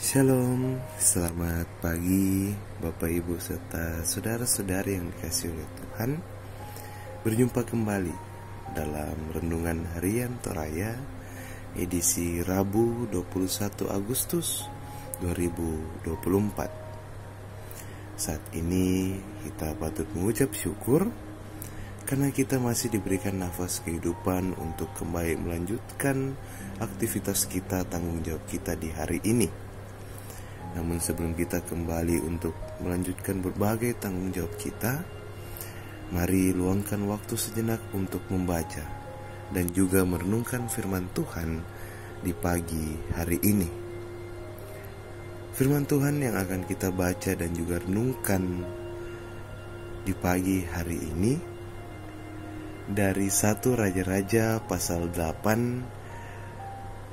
Shalom, selamat pagi Bapak Ibu serta saudara-saudari yang dikasihi oleh Tuhan. Berjumpa kembali dalam Renungan Harian Toraya edisi Rabu 21 Agustus 2024. Saat ini kita patut mengucap syukur karena kita masih diberikan nafas kehidupan untuk kembali melanjutkan aktivitas kita, tanggung jawab kita di hari ini. Namun sebelum kita kembali untuk melanjutkan berbagai tanggung jawab kita, mari luangkan waktu sejenak untuk membaca dan juga merenungkan firman Tuhan di pagi hari ini. Firman Tuhan yang akan kita baca dan juga renungkan di pagi hari ini dari 1 Raja-Raja pasal 8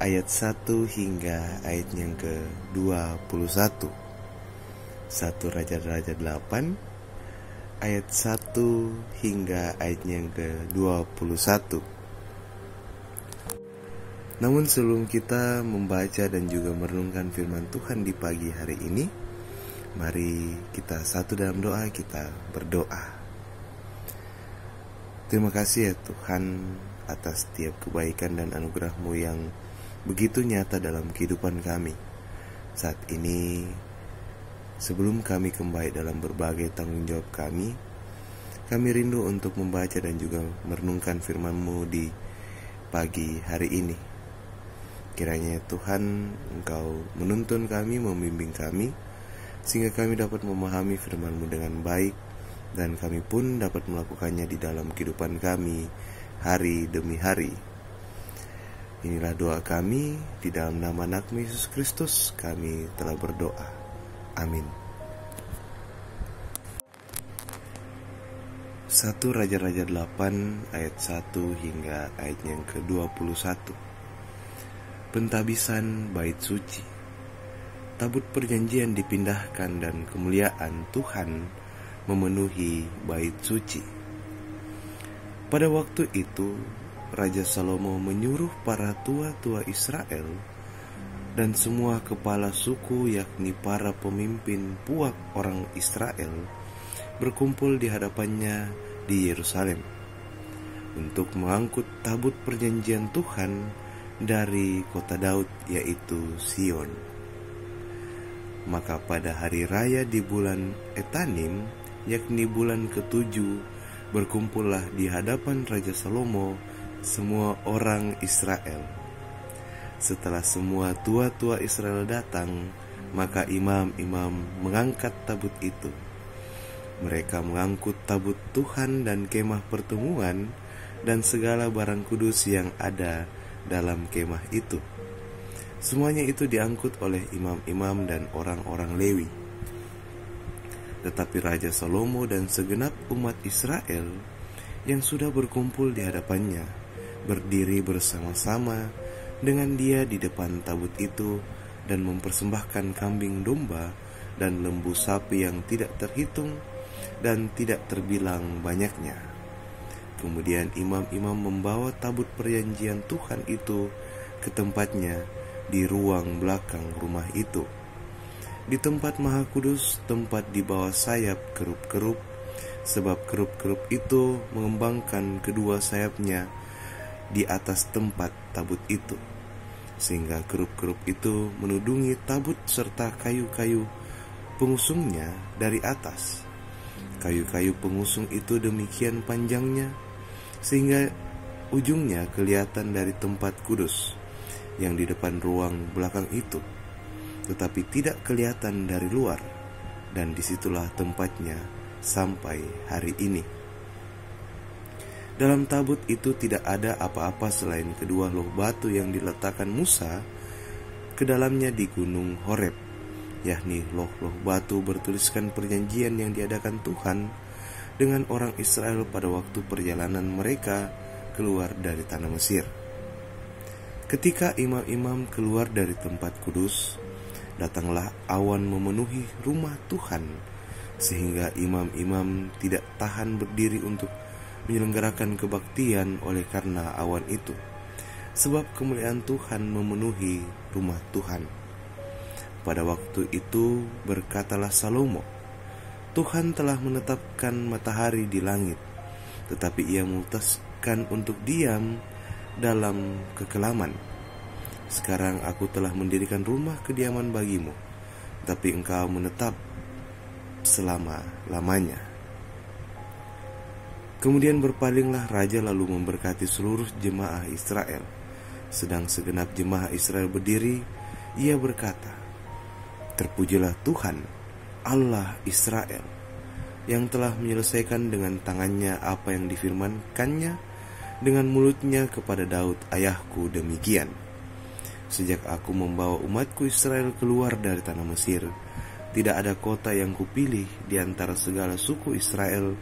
ayat 1 hingga ayat yang ke-21. 1 Raja-Raja 8 ayat 1 hingga ayat yang ke-21. Namun sebelum kita membaca dan juga merenungkan firman Tuhan di pagi hari ini, mari kita satu dalam doa, kita berdoa. Terima kasih ya Tuhan atas setiap kebaikan dan anugerah-Mu yang begitu nyata dalam kehidupan kami. Saat ini, sebelum kami kembali dalam berbagai tanggung jawab kami rindu untuk membaca dan juga merenungkan firman-Mu di pagi hari ini. Kiranya Tuhan, Engkau menuntun kami, membimbing kami, sehingga kami dapat memahami firman-Mu dengan baik, dan kami pun dapat melakukannya di dalam kehidupan kami hari demi hari. Inilah doa kami, di dalam nama anak-Mu Yesus Kristus kami telah berdoa. Amin. 1 Raja-Raja 8 ayat 1 hingga ayat yang ke-21. Pentabisan bait suci. Tabut perjanjian dipindahkan dan kemuliaan Tuhan memenuhi bait suci. Pada waktu itu Raja Salomo menyuruh para tua-tua Israel dan semua kepala suku, yakni para pemimpin puak orang Israel, berkumpul di hadapannya di Yerusalem untuk mengangkut tabut perjanjian Tuhan dari kota Daud, yaitu Sion. Maka pada hari raya di bulan Etanim, yakni bulan ke-7, berkumpullah di hadapan Raja Salomo semua orang Israel. Setelah semua tua-tua Israel datang, maka imam-imam mengangkat tabut itu. Mereka mengangkut tabut Tuhan dan kemah pertemuan dan segala barang kudus yang ada dalam kemah itu. Semuanya itu diangkut oleh imam-imam dan orang-orang Lewi. Tetapi Raja Salomo dan segenap umat Israel yang sudah berkumpul di hadapannya berdiri bersama-sama dengan dia di depan tabut itu dan mempersembahkan kambing domba dan lembu sapi yang tidak terhitung dan tidak terbilang banyaknya. Kemudian imam-imam membawa tabut perjanjian Tuhan itu ke tempatnya di ruang belakang rumah itu, di tempat maha kudus, tempat di bawah sayap kerup-kerup, sebab kerup-kerup itu mengembangkan kedua sayapnya di atas tempat tabut itu, sehingga kerup-kerup itu menudungi tabut serta kayu-kayu pengusungnya dari atas. Kayu-kayu pengusung itu demikian panjangnya, sehingga ujungnya kelihatan dari tempat kudus yang di depan ruang belakang itu, tetapi tidak kelihatan dari luar, dan disitulah tempatnya sampai hari ini. Dalam tabut itu tidak ada apa-apa selain kedua loh batu yang diletakkan Musa ke dalamnya di gunung Horeb, yakni loh-loh batu bertuliskan perjanjian yang diadakan Tuhan dengan orang Israel pada waktu perjalanan mereka keluar dari tanah Mesir. Ketika imam-imam keluar dari tempat kudus, datanglah awan memenuhi rumah Tuhan, sehingga imam-imam tidak tahan berdiri untuk menyelenggarakan kebaktian oleh karena awan itu, sebab kemuliaan Tuhan memenuhi rumah Tuhan. Pada waktu itu berkatalah Salomo, Tuhan telah menetapkan matahari di langit, tetapi ia memutuskan untuk diam dalam kekelaman. Sekarang aku telah mendirikan rumah kediaman bagimu, tapi engkau menetap selama-lamanya. Kemudian berpalinglah raja lalu memberkati seluruh jemaah Israel. Sedang segenap jemaah Israel berdiri, ia berkata, Terpujilah Tuhan, Allah Israel, yang telah menyelesaikan dengan tangannya apa yang difirmankannya dengan mulutnya kepada Daud ayahku demikian. Sejak aku membawa umatku Israel keluar dari tanah Mesir, tidak ada kota yang kupilih di antara segala suku Israel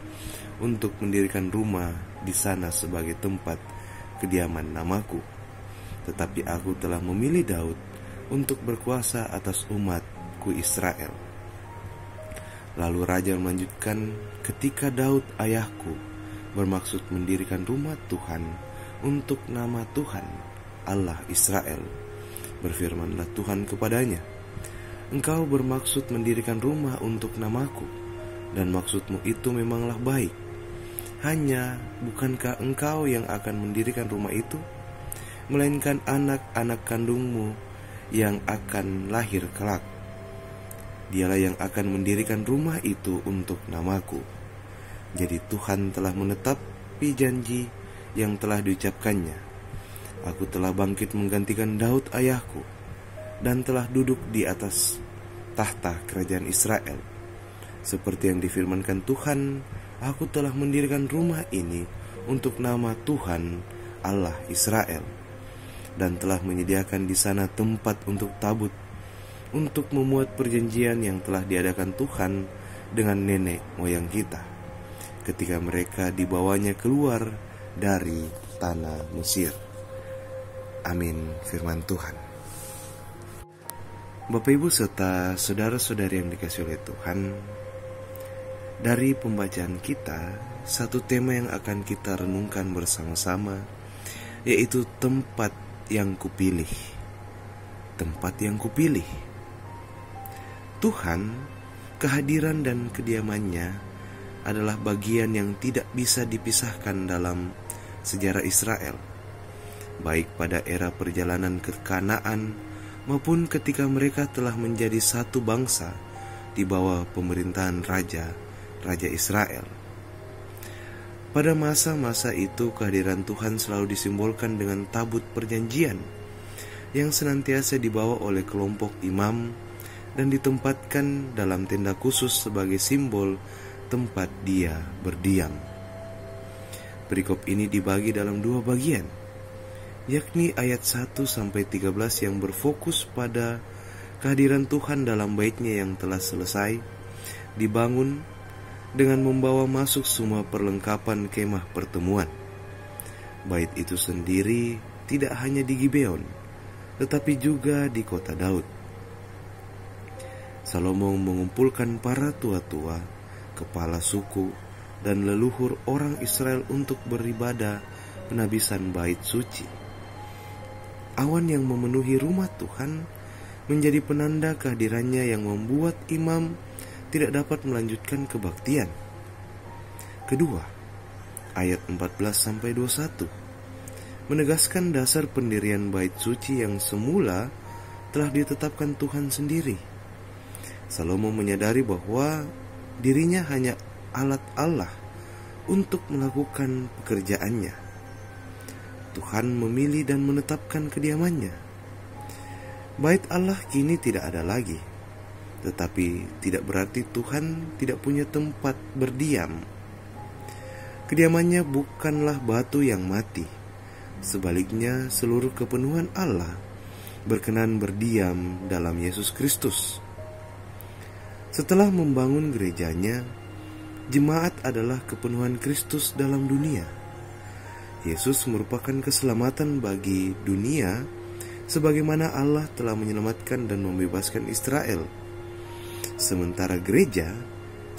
untuk mendirikan rumah di sana sebagai tempat kediaman namaku. Tetapi aku telah memilih Daud untuk berkuasa atas umatku Israel. Lalu raja melanjutkan, ketika Daud ayahku bermaksud mendirikan rumah Tuhan untuk nama Tuhan, Allah Israel, berfirmanlah Tuhan kepadanya, Engkau bermaksud mendirikan rumah untuk namaku, dan maksudmu itu memanglah baik. Hanya bukankah engkau yang akan mendirikan rumah itu, melainkan anak-anak kandungmu yang akan lahir kelak. Dialah yang akan mendirikan rumah itu untuk namaku. Jadi Tuhan telah menetapi janji yang telah diucapkannya. Aku telah bangkit menggantikan Daud ayahku, dan telah duduk di atas tahta kerajaan Israel. Seperti yang difirmankan Tuhan, aku telah mendirikan rumah ini untuk nama Tuhan Allah Israel, dan telah menyediakan di sana tempat untuk tabut, untuk memuat perjanjian yang telah diadakan Tuhan dengan nenek moyang kita, ketika mereka dibawanya keluar dari tanah Mesir. Amin, firman Tuhan. Bapak Ibu serta saudara-saudari yang dikasihi oleh Tuhan, dari pembacaan kita, satu tema yang akan kita renungkan bersama-sama, yaitu tempat yang kupilih. Tempat yang kupilih. Tuhan, kehadiran dan kediamannya adalah bagian yang tidak bisa dipisahkan dalam sejarah Israel, baik pada era perjalanan ke Kanaan maupun ketika mereka telah menjadi satu bangsa di bawah pemerintahan Raja Israel. Pada masa-masa itu, kehadiran Tuhan selalu disimbolkan dengan tabut perjanjian yang senantiasa dibawa oleh kelompok imam dan ditempatkan dalam tenda khusus sebagai simbol tempat dia berdiam. Perikop ini dibagi dalam dua bagian, yakni ayat 1-13 yang berfokus pada kehadiran Tuhan dalam baitnya yang telah selesai dibangun dengan membawa masuk semua perlengkapan kemah pertemuan. Bait itu sendiri tidak hanya di Gibeon, tetapi juga di kota Daud. Salomo mengumpulkan para tua-tua, kepala suku, dan leluhur orang Israel untuk beribadah penabisan bait suci. Awan yang memenuhi rumah Tuhan menjadi penanda kehadirannya yang membuat imam tidak dapat melanjutkan kebaktian. Kedua, ayat 14-21 menegaskan dasar pendirian bait suci yang semula telah ditetapkan Tuhan sendiri. Salomo menyadari bahwa dirinya hanya alat Allah untuk melakukan pekerjaannya. Tuhan memilih dan menetapkan kediamannya. Bait Allah kini tidak ada lagi, tetapi tidak berarti Tuhan tidak punya tempat berdiam. Kediamannya bukanlah batu yang mati. Sebaliknya, seluruh kepenuhan Allah berkenan berdiam dalam Yesus Kristus. Setelah membangun gerejanya, jemaat adalah kepenuhan Kristus dalam dunia. Yesus merupakan keselamatan bagi dunia, sebagaimana Allah telah menyelamatkan dan membebaskan Israel. Sementara gereja,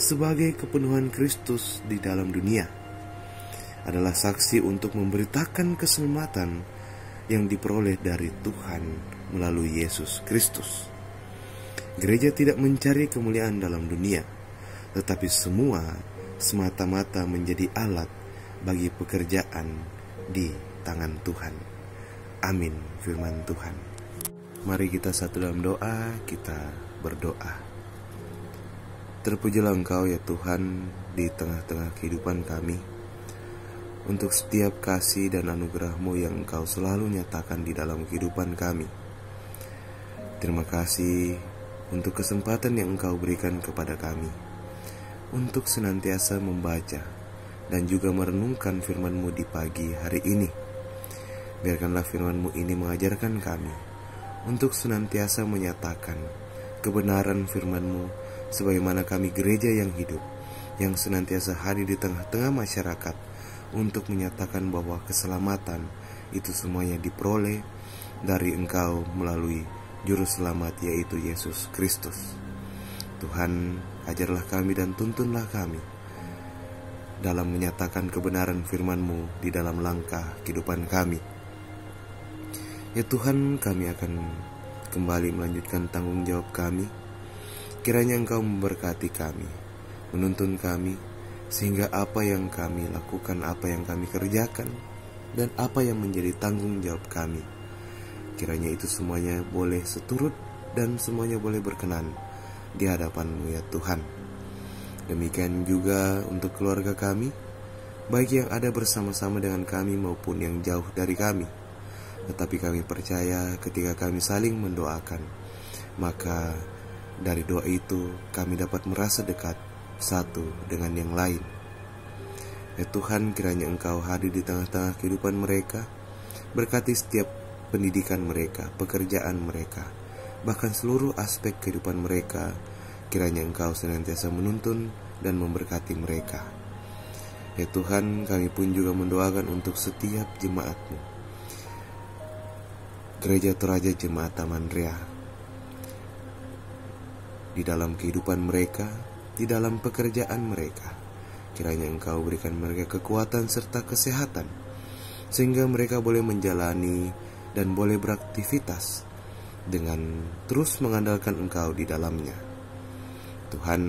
sebagai kepenuhan Kristus di dalam dunia, adalah saksi untuk memberitakan keselamatan yang diperoleh dari Tuhan melalui Yesus Kristus. Gereja tidak mencari kemuliaan dalam dunia, tetapi semua semata-mata menjadi alat bagi pekerjaan di tangan Tuhan. Amin, firman Tuhan. Mari kita satu dalam doa, kita berdoa. Terpujilah Engkau ya Tuhan di tengah-tengah kehidupan kami, untuk setiap kasih dan anugerah-Mu yang Engkau selalu nyatakan di dalam kehidupan kami. Terima kasih untuk kesempatan yang Engkau berikan kepada kami, untuk senantiasa membaca dan juga merenungkan firman-Mu di pagi hari ini. Biarkanlah firman-Mu ini mengajarkan kami untuk senantiasa menyatakan kebenaran firman-Mu, sebagaimana kami gereja yang hidup, yang senantiasa hadir di tengah-tengah masyarakat untuk menyatakan bahwa keselamatan itu semuanya diperoleh dari Engkau melalui Juru Selamat, yaitu Yesus Kristus. Tuhan, ajarlah kami dan tuntunlah kami dalam menyatakan kebenaran firman-Mu di dalam langkah kehidupan kami. Ya Tuhan, kami akan kembali melanjutkan tanggung jawab kami. Kiranya Engkau memberkati kami, menuntun kami, sehingga apa yang kami lakukan, apa yang kami kerjakan, dan apa yang menjadi tanggung jawab kami, kiranya itu semuanya boleh seturut dan semuanya boleh berkenan di hadapan-Mu ya Tuhan. Demikian juga untuk keluarga kami, baik yang ada bersama-sama dengan kami maupun yang jauh dari kami. Tetapi kami percaya ketika kami saling mendoakan, maka dari doa itu kami dapat merasa dekat satu dengan yang lain. Ya Tuhan, kiranya Engkau hadir di tengah-tengah kehidupan mereka, berkati setiap pendidikan mereka, pekerjaan mereka, bahkan seluruh aspek kehidupan mereka. Kiranya Engkau senantiasa menuntun dan memberkati mereka. Ya Tuhan, kami pun juga mendoakan untuk setiap jemaat-Mu, Gereja Toraja Jemaat Taman Ria, di dalam kehidupan mereka, di dalam pekerjaan mereka. Kiranya Engkau berikan mereka kekuatan serta kesehatan, sehingga mereka boleh menjalani dan boleh beraktivitas dengan terus mengandalkan Engkau di dalamnya. Tuhan,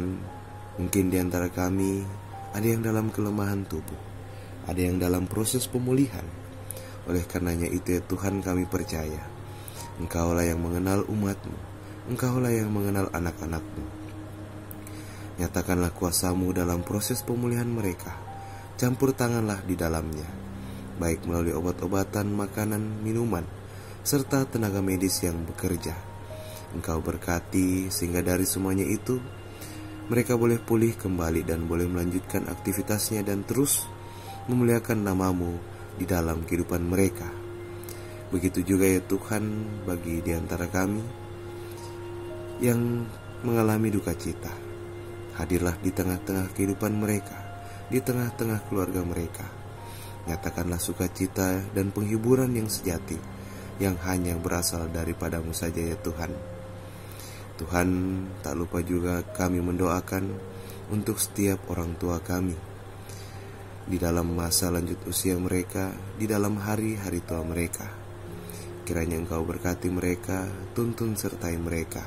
mungkin di antara kami ada yang dalam kelemahan tubuh, ada yang dalam proses pemulihan. Oleh karenanya itu ya Tuhan, kami percaya Engkaulah yang mengenal umat-Mu, Engkaulah yang mengenal anak-anak-Mu. Nyatakanlah kuasa-Mu dalam proses pemulihan mereka, campur tanganlah di dalamnya, baik melalui obat-obatan, makanan, minuman, serta tenaga medis yang bekerja. Engkau berkati sehingga dari semuanya itu mereka boleh pulih kembali dan boleh melanjutkan aktivitasnya dan terus memuliakan nama-Mu di dalam kehidupan mereka. Begitu juga ya Tuhan bagi di antara kami yang mengalami duka cita. Hadirlah di tengah-tengah kehidupan mereka, di tengah-tengah keluarga mereka. Nyatakanlah sukacita dan penghiburan yang sejati, yang hanya berasal daripada-Mu saja ya Tuhan. Tuhan, tak lupa juga kami mendoakan untuk setiap orang tua kami di dalam masa lanjut usia mereka, di dalam hari-hari tua mereka. Kiranya Engkau berkati mereka, tuntun sertai mereka,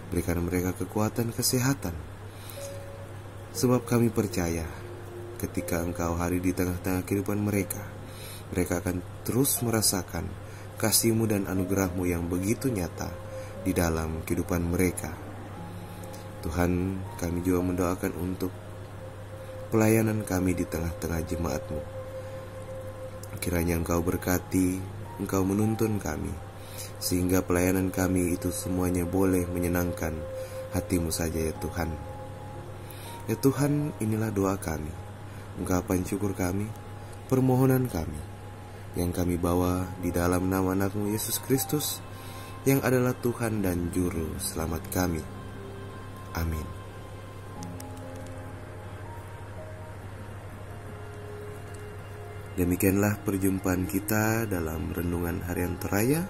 berikan mereka kekuatan kesehatan. Sebab kami percaya ketika Engkau hadir di tengah-tengah kehidupan mereka, mereka akan terus merasakan kasih-Mu dan anugerah-Mu yang begitu nyata di dalam kehidupan mereka. Tuhan, kami juga mendoakan untuk pelayanan kami di tengah-tengah jemaat-Mu. Kiranya Engkau berkati, Engkau menuntun kami, sehingga pelayanan kami itu semuanya boleh menyenangkan hati-Mu saja ya Tuhan. Ya Tuhan, inilah doa kami, ungkapan syukur kami, permohonan kami, yang kami bawa di dalam nama anak-Mu Yesus Kristus, yang adalah Tuhan dan Juru Selamat kami. Amin. Demikianlah perjumpaan kita dalam Renungan Harian Toraya,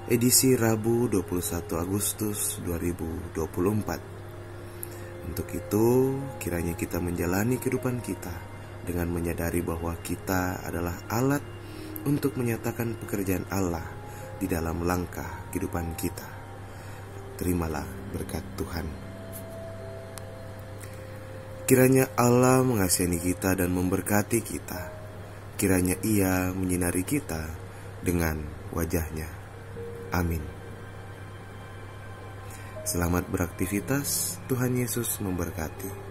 edisi Rabu 21 Agustus 2024. Untuk itu, kiranya kita menjalani kehidupan kita dengan menyadari bahwa kita adalah alat untuk menyatakan pekerjaan Allah di dalam langkah kehidupan kita. terimalah berkat Tuhan. Kiranya Allah mengasihani kita dan memberkati kita. Kiranya Ia menyinari kita dengan wajah-Nya. Amin. Selamat beraktivitas, Tuhan Yesus memberkati.